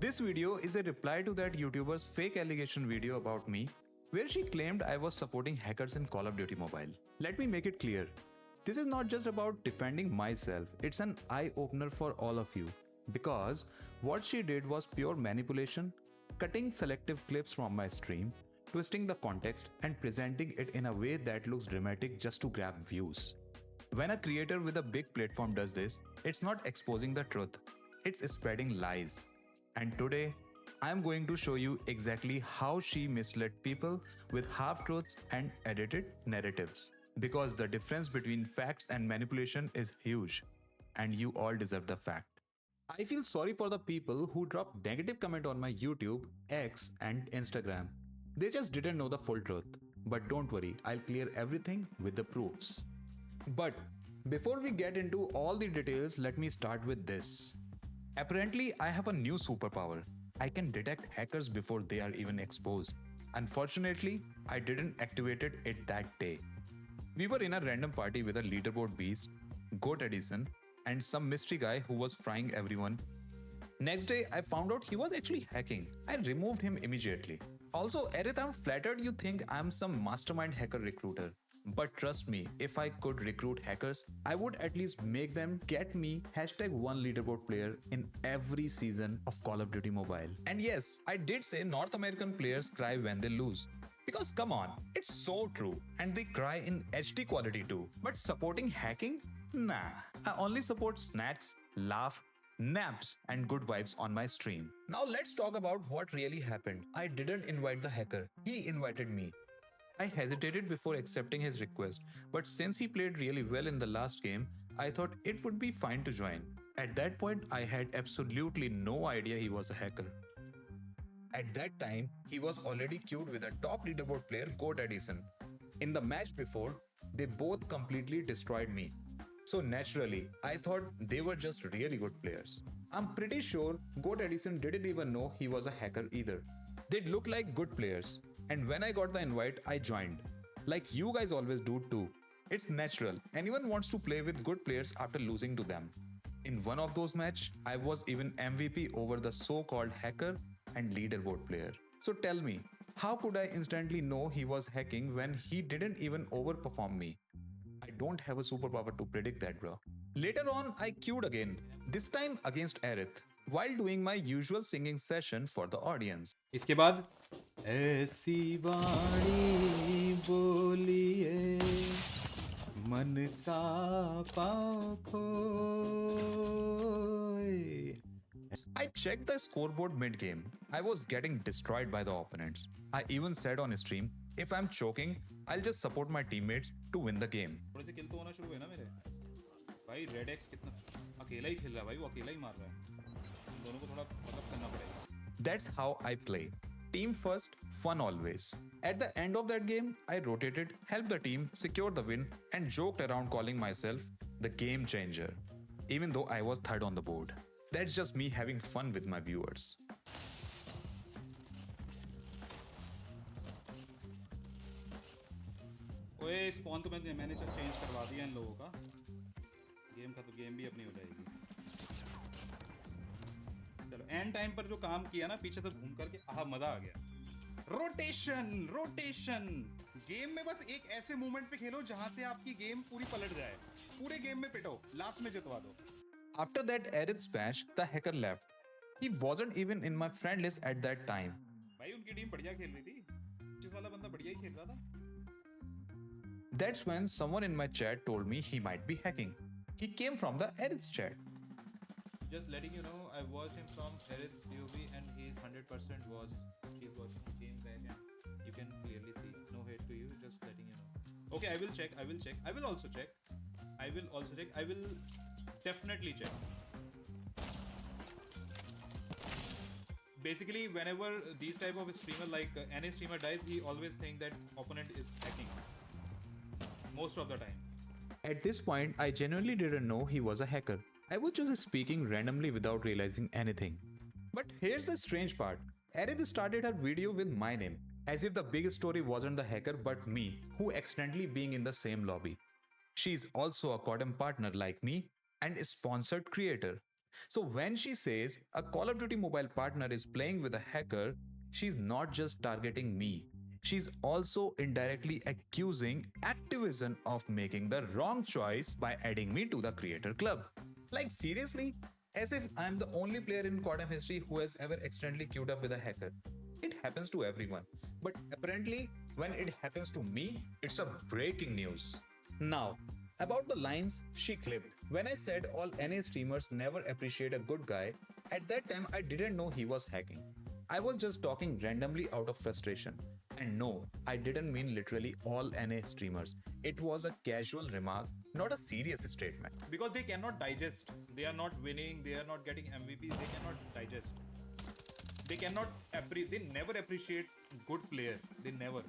This video is a reply to that YouTuber's fake allegation video about me, where she claimed I was supporting hackers in Call of Duty Mobile. Let me make it clear. This is not just about defending myself, it's an eye-opener for all of you. Because what she did was pure manipulation, cutting selective clips from my stream, twisting the context and presenting it in a way that looks dramatic just to grab views. When a creator with a big platform does this, it's not exposing the truth, it's spreading lies. And today, I'm going to show you exactly how she misled people with half-truths and edited narratives. Because the difference between facts and manipulation is huge, and you all deserve the fact. I feel sorry for the people who dropped negative comment on my YouTube, X, and Instagram. They just didn't know the full truth. But don't worry, I'll clear everything with the proofs. But before we get into all the details, let me start with this. Apparently, I have a new superpower. I can detect hackers before they are even exposed. Unfortunately, I didn't activate it that day. We were in a random party with a leaderboard beast, Goat Edison, and some mystery guy who was frying everyone. Next day, I found out he was actually hacking. I removed him immediately. Also, Aerith, I'm flattered you think I'm some mastermind hacker recruiter. But trust me, if I could recruit hackers, I would at least make them get me #1 leaderboard player in every season of Call of Duty Mobile. And yes, I did say North American players cry when they lose. Because come on, it's so true. And they cry in HD quality too. But supporting hacking? Nah. I only support snacks, laugh, naps, and good vibes on my stream. Now let's talk about what really happened. I didn't invite the hacker. He invited me. I hesitated before accepting his request, but since he played really well in the last game, I thought it would be fine to join. At that point, I had absolutely no idea he was a hacker. At that time, he was already queued with a top leaderboard player, Goat Edison. In the match before, they both completely destroyed me. So naturally, I thought they were just really good players. I'm pretty sure Goat Edison didn't even know he was a hacker either. They looked like good players. And when I got the invite, I joined. Like you guys always do too. It's natural. Anyone wants to play with good players after losing to them. In one of those matches, I was even MVP over the so-called hacker and leaderboard player. So tell me, how could I instantly know he was hacking when he didn't even overperform me? I don't have a superpower to predict that, bro. Later on, I queued again, this time against Aerith, while doing my usual singing session for the audience. इसके बाद ऐसी वाणी बोलिए मन का पाँव खोए. I checked the scoreboard mid-game. I was getting destroyed by the opponents. I even said on stream, if I'm choking, I'll just support my teammates to win the game. थोड़े से किल तो होना शुरू हुए ना मेरे भाई. रेड एक्स कितना अकेला ही खेल रहा है भाई, वो अकेला ही मार रहा है. हम दोनों को थोड़ा मतलब करना पड़ेगा. That's how I play. Team first, fun always. At the end of that game, I rotated, helped the team secure the win, and joked around calling myself the game changer, even though I was third on the board. That's just me having fun with my viewers. ओए spawn तो मैंने change करवा दिया इन लोगों का. Game का तो game भी अपनी हो जाएगी. चलो एंड टाइम पर जो काम किया ना पीछे तक घूम करके, आहा मजा आ गया. रोटेशन गेम में बस एक ऐसे मोमेंट पे खेलो जहां से आपकी गेम पूरी पलट जाए. पूरे गेम में पिटो, लास्ट में जितवा दो. After that Aerith smash, the hacker left. He wasn't even in my friend list at that time. भाई उनकी टीम बढ़िया खेल रही थी. जिस वाला बंदा बढ़िया ही खेल रहा था. That's when someone in my chat told me he might be hacking. He came from the Aerith's chat. Just letting you know, I watched him from Aerith's POV and he's 100% he's watching the game back and you can clearly see. No hate to you, just letting you know. Okay, I will check. I will also check. I will definitely check. Basically, whenever these type of streamer, like any streamer dies, he always think that opponent is hacking. Most of the time. At this point, I genuinely didn't know he was a hacker. I was just speaking randomly without realizing anything. But here's the strange part. Aerith started her video with my name, as if the big story wasn't the hacker but me, who accidentally being in the same lobby. She's also a codm partner like me and a sponsored creator. So when she says a Call of Duty mobile partner is playing with a hacker, she's not just targeting me. She's also indirectly accusing Activision of making the wrong choice by adding me to the creator club. Like seriously? As if I'm the only player in codm history who has ever accidentally queued up with a hacker. It happens to everyone. But apparently, when it happens to me, it's a breaking news. Now, about the lines she clipped. When I said all NA streamers never appreciate a good guy, at that time I didn't know he was hacking. I was just talking randomly out of frustration. And no, I didn't mean literally all NA streamers. It was a casual remark, not a serious statement. Because they cannot digest. They are not winning. They are not getting MVPs. They cannot digest. They cannot. They never appreciate good player. They never.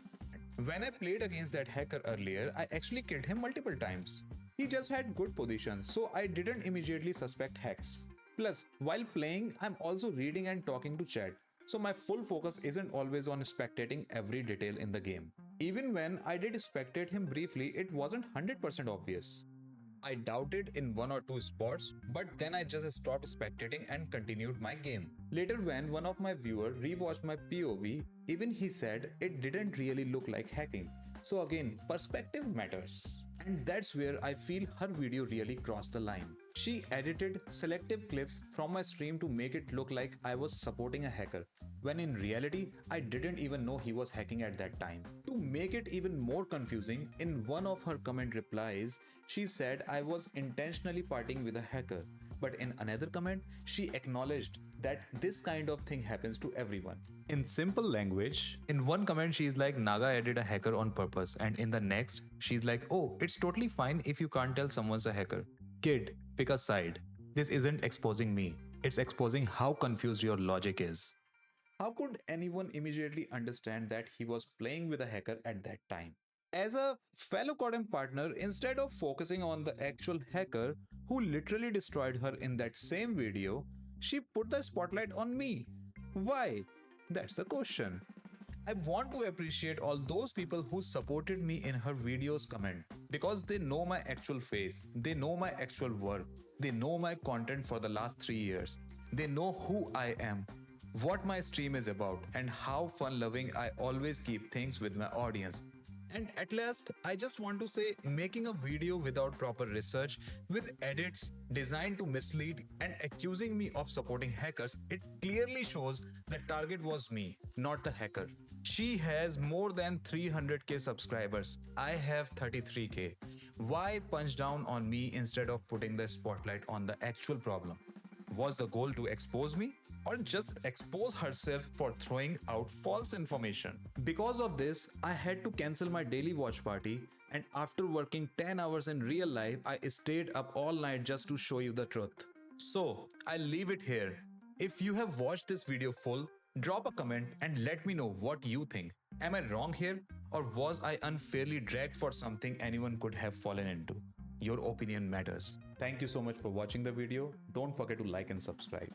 When I played against that hacker earlier, I actually killed him multiple times. He just had good position, so I didn't immediately suspect hacks. Plus, while playing, I'm also reading and talking to chat, so my full focus isn't always on spectating every detail in the game. Even when I did spectate him briefly, it wasn't 100% obvious. I doubted in one or two spots, but then I just stopped spectating and continued my game. Later, when one of my viewers rewatched my POV, even he said it didn't really look like hacking. So again, perspective matters. And that's where I feel her video really crossed the line. She edited selective clips from my stream to make it look like I was supporting a hacker, when in reality, I didn't even know he was hacking at that time. To make it even more confusing, in one of her comment replies, she said I was intentionally partying with a hacker. But in another comment, she acknowledged that this kind of thing happens to everyone. In simple language, in one comment she's like NAAGA added a hacker on purpose, and in the next, she's like, oh, it's totally fine if you can't tell someone's a hacker. Kid, pick a side. This isn't exposing me, it's exposing how confused your logic is. How could anyone immediately understand that he was playing with a hacker at that time? As a fellow codm partner, instead of focusing on the actual hacker who literally destroyed her in that same video, she put the spotlight on me. Why? That's the question. I want to appreciate all those people who supported me in her videos comment because they know my actual face, they know my actual work, they know my content for the last 3 years, they know who I am, what my stream is about, and how fun loving I always keep things with my audience. And at last, I just want to say making a video without proper research, with edits designed to mislead and accusing me of supporting hackers, it clearly shows the target was me, not the hacker. She has more than 300k subscribers. I have 33k. Why punch down on me instead of putting the spotlight on the actual problem? Was the goal to expose me? Or just expose herself for throwing out false information? Because of this, I had to cancel my daily watch party, and after working 10 hours in real life, I stayed up all night just to show you the truth. So, I'll leave it here. If you have watched this video full, drop a comment and let me know what you think. Am I wrong here? Or was I unfairly dragged for something anyone could have fallen into? Your opinion matters. Thank you so much for watching the video. Don't forget to like and subscribe.